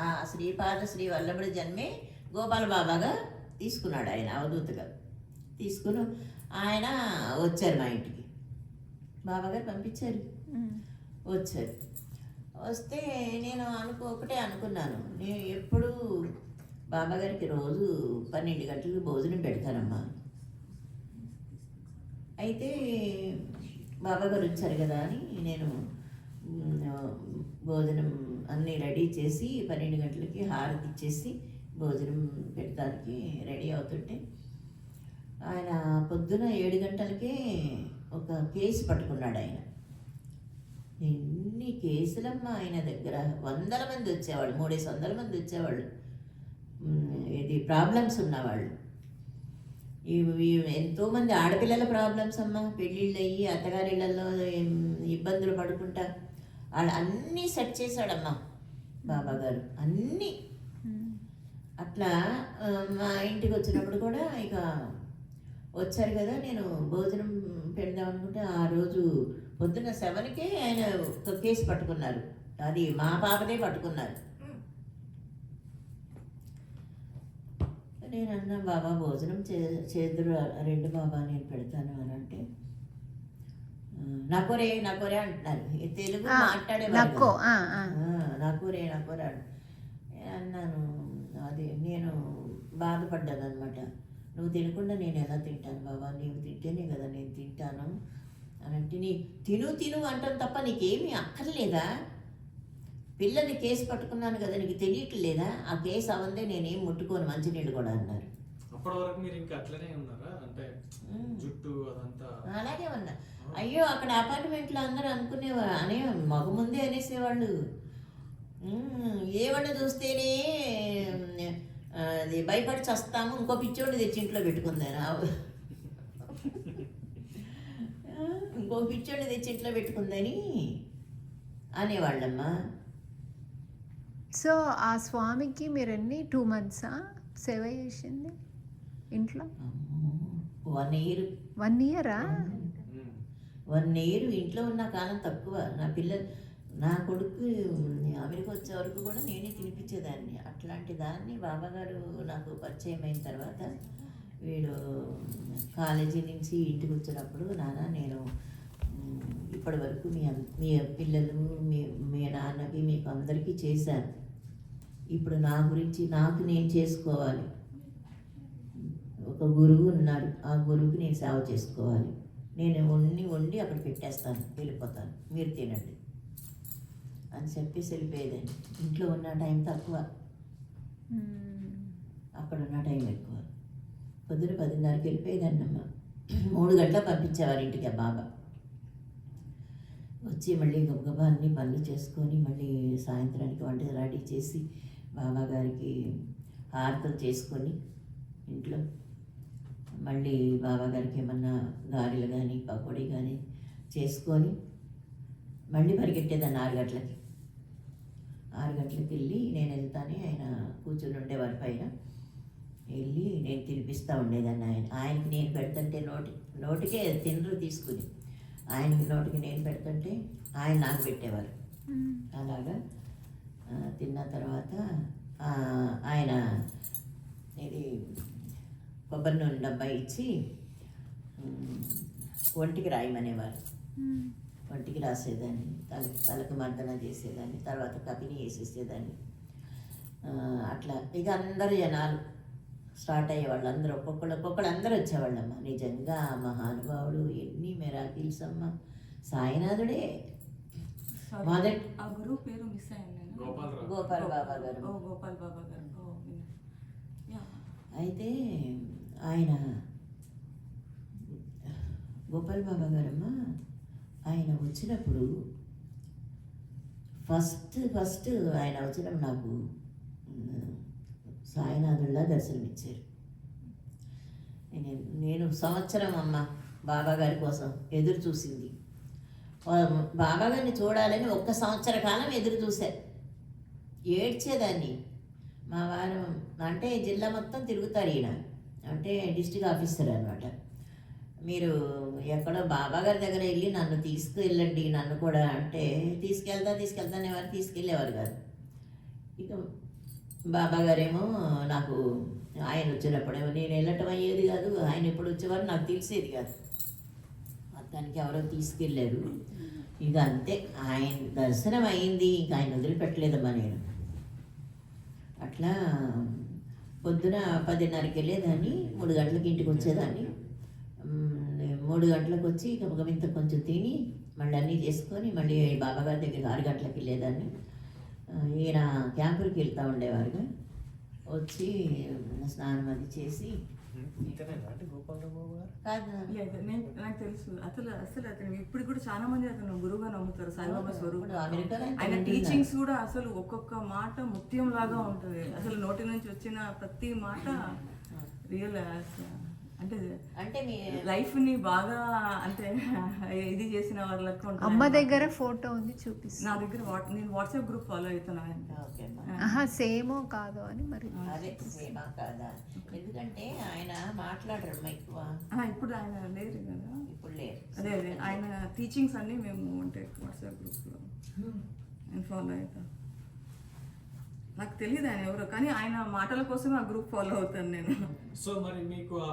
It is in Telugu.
ఆ శ్రీపాద శ్రీ వల్లభుడి జన్మే గోపాల బాబాగా తీసుకున్నాడు ఆయన అవధూతగా తీసుకుని ఆయన వచ్చారు మా ఇంటికి. బాబాగారు పంపించారు, వచ్చారు. వస్తే నేను ఒకటే అనుకున్నాను, నేను ఎప్పుడు బాబాగారికి రోజు 12 గంటలకు భోజనం పెడతానమ్మా. అయితే బాబాగారు వచ్చారు కదా అని నేను భోజనం అన్నీ రెడీ చేసి 12 గంటలకి హారతి ఇచ్చేసి భోజనం పెట్టడానికి రెడీ అవుతుంటే ఆయన పొద్దున 7 గంటలకే ఒక కేసు పట్టుకున్నాడు. ఆయన ఎన్ని కేసులమ్మా ఆయన దగ్గర, 100 మంది వచ్చేవాళ్ళు, 300 మంది వచ్చేవాళ్ళు. ఇది ప్రాబ్లమ్స్ ఉన్నవాళ్ళు. ఇవి ఎంతోమంది ఆడపిల్లల ప్రాబ్లమ్స్ అమ్మా, పెళ్ళిళ్ళు అయ్యి అత్తగారిళ్ళల్లో ఇబ్బందులు పడుకుంటా వాళ్ళు అన్నీ సెట్ చేశాడమ్మా బాబాగారు, అన్నీ. అట్లా మా ఇంటికి వచ్చినప్పుడు కూడా ఇక వచ్చారు కదా, నేను భోజనం పెడదాం అనుకుంటే ఆ రోజు పొద్దున్న 7కే ఆయన ఒక కేసు పట్టుకున్నారు. అది మా పాపదే పట్టుకున్నారు. నేను అన్నా, బాబా భోజనం చేదురు రెండు బాబా నేను పెడతాను అని అంటే నకోరే అంటున్నారు. తెలుగు మాట్లాడేవారు, నకోరే అన్నాను. అది నేను బాధపడ్డాను అనమాట. నువ్వు తినకుండా నేను ఎలా తింటాను బాబా, నీవు తింటేనే కదా నేను తింటాను అని అంటే, నీ తిను అంటాను తప్ప నీకేమీ అక్కర్లేదా? పిల్లల్ని కేసు పట్టుకున్నాను కదా, నీకు తెలియట్లేదా? ఆ కేసు అవందే నేనేం ముట్టుకోను, మంచినీళ్ళు కూడా అన్నారు. అప్పటి వరకు మీరు ఇంకా అట్లనే ఉన్నారా? అంటే జుట్టు అదంతా అలాగే ఉన్నా. అయ్యో అక్కడ అపార్ట్మెంట్లో అందరూ అనుకునేవారు, మగ ముందే అనేసేవాళ్ళు. ఏమన్నా చూస్తేనే అది భయపడి చస్తాము, ఇంకో పిచ్చోడిని తెచ్చి ఇంట్లో పెట్టుకుందాను, ఇంకో పిచ్చోడిని తెచ్చి ఇంట్లో పెట్టుకుందని అనేవాళ్ళమ్మా. సో ఆ స్వామికి మీరు ఎన్ని 2 months సేవ చేసింది ఇంట్లో? 1 year. 1 year? 1 year ఇంట్లో ఉన్న కాలం తక్కువ. నా కొడుకు అమెరికా వచ్చే వరకు కూడా నేనే తినిపించేదాన్ని. అట్లాంటి దాన్ని బాబాగారు నాకు పరిచయం అయిన తర్వాత, వీడు కాలేజీ నుంచి ఇంటికి వచ్చినప్పుడు, నాన్న నేను ఇప్పటి వరకు మీ పిల్లలు మీ నాన్నకి మీకు అందరికీ చేశాను, ఇప్పుడు నా గురించి నాకు నేను చేసుకోవాలి. ఒక గురువు ఉన్నారు, ఆ గురువుకి నేను సేవ చేసుకోవాలి. నేను వండి అక్కడ పెట్టేస్తాను, వెళ్ళిపోతాను, మీరు తినండి అని చెప్పేసి వెళ్ళిపోయేదాన్ని. ఇంట్లో ఉన్న టైం తక్కువ, అక్కడ ఉన్న టైం ఎక్కువ. పొద్దున 10:30కి వెళ్ళిపోయేదాన్ని అమ్మ. 3 గంటలకు పంపించేవారు ఇంటికి ఆ బాబా. వచ్చి మళ్ళీ గబగబా అన్ని పనులు చేసుకొని మళ్ళీ సాయంత్రానికి వంట రెడీ చేసి బాబా గారికి హారతలు చేసుకొని ఇంట్లో మళ్ళీ బాబా గారికి ఏమన్నా గారెలు కానీ పకోడీ కానీ చేసుకొని మళ్ళీ పరిగెట్టేదాన్ని 6 గంటలకి. 6 గంటలకి వెళ్ళి నేను వెళ్తానే ఆయన కూర్చొని ఉండేవారి పైన వెళ్ళి నేను తినిపిస్తూ ఉండేదాన్ని. ఆయనకి నేను పెడుతుంటే నోటికే తినరు తీసుకుని, ఆయనకి నోటికి నేను పెడుతుంటే ఆయన నాకు పెట్టేవారు. అలాగా తిన్న తర్వాత ఆయన ఇది కొబ్బరి నూనె డబ్బా ఇచ్చి ఒంటికి రాయమనేవారు. ఒంటికి రాసేదాన్ని, తలకు మర్దన చేసేదాన్ని, తర్వాత కపిని వేసేసేదాన్ని. అట్లా ఇక అందరు జనాలు స్టార్ట్ అయ్యేవాళ్ళు, అందరూ ఒక్కొక్కళ్ళు అందరూ వచ్చేవాళ్ళమ్మ. నిజంగా మహానుభావుడు ఎన్ని మెరాకిల్స్ అమ్మ. సాయినాథుడే మొదటి. ఆ గురువు పేరు మిస్ అయ్యింది, గోపాల్ బాబా గారు. గోపాల్ బాబా గారు. అయితే ఆయన గోపాల్ బాబా గారమ్మ, ఆయన వచ్చినప్పుడు ఫస్ట్ ఆయన వచ్చినప్పుడు నాకు సాయినాథుల్లా దర్శనమిచ్చారు. నేను సంవత్సరం అమ్మ బాబా గారి కోసం ఎదురు చూసింది. బాబా గారిని చూడాలని 1 సంవత్సర కాలం ఎదురు చూశాను. ఏడ్చేదాన్ని. మా వారు అంటే జిల్లా మొత్తం తిరుగుతారు ఈయన, అంటే డిస్ట్రిక్ట్ ఆఫీసర్ అనమాట. మీరు ఎక్కడో బాబా గారి దగ్గర వెళ్ళి నన్ను తీసుకువెళ్ళండి నన్ను కూడా అంటే తీసుకెళ్తానేవారు, తీసుకెళ్ళేవారు కాదు. ఇక బాబా గారేమో నాకు ఆయన వచ్చినప్పుడేమో నేను వెళ్ళటం అయ్యేది కాదు, ఆయన ఎప్పుడు వచ్చేవారు నాకు తెలిసేది కాదు. మొత్తానికి ఎవరో తీసుకెళ్ళారు. ఇక అంతే, ఆయన దర్శనం అయింది, ఇంకా ఆయన వదిలిపెట్టలేదమ్మా నేను. అట్లా పొద్దున 10:30కి వెళ్ళేదాన్ని, 3 గంటలకి ఇంటికి వచ్చేదాన్ని. 3 గంటలకు వచ్చి గమగమింత కొంచెం తిని మళ్ళీ అన్నీ చేసుకొని మళ్ళీ బాబాగారి దగ్గరికి 6 గంటలకు వెళ్ళేదాన్ని. ఈయన క్యాంపులకి వెళ్తూ ఉండేవారుగా. వచ్చి స్నానం అది చేసి ఇతనేనా అంటే గోపాలరావు బాబు గారు? కాదు లేదు, నాకు తెలుసు. అసలు అతను ఇప్పుడు కూడా చాలా మంది అతను గురువుగా నమ్ముతారు, సాయిబాబా స్వరూపం. ఇప్పుడు అమెరికాలో ఆయన ఆయన ఉంటున్నారు. టీచింగ్స్ కూడా అసలు ఒక్కొక్క మాట ముత్యం లాగా ఉంటుంది. అసలు నోటి నుంచి వచ్చిన ప్రతి మాట రియల్, అంటే అంటే మీ లైఫ్ ని బాగా అంటే ఇది చేసిన వాళ్ళకి ఉంటుంది. అమ్మ దగ్గర ఫోటో ఉంది, చూపిస్తా. నా దగ్గర నేను వాట్సాప్ గ్రూప్ ఫాలో అవుతాను ఆయన. ఓకే అమ్మా. ఆహా, సేమో కాదో అని మరి. అదే సేమా కాదా, ఎందుకంటే ఆయన మాట్లాడరు ఎక్కువ, ఇప్పుడు ఆయన లేరు కదా. ఇప్పుడు లేరు. అదే ఆయన టీచింగ్స్ అన్నీ మేము అంటే వాట్సాప్ గ్రూప్లో నేను ఫాలో అవుతాను. నాకు తెలియదు ఆయన ఎవరో, కానీ ఆయన మాటల కోసమే ఆ గ్రూప్ ఫాలో అవుతాను నేను. సో మరి మీకు ఆ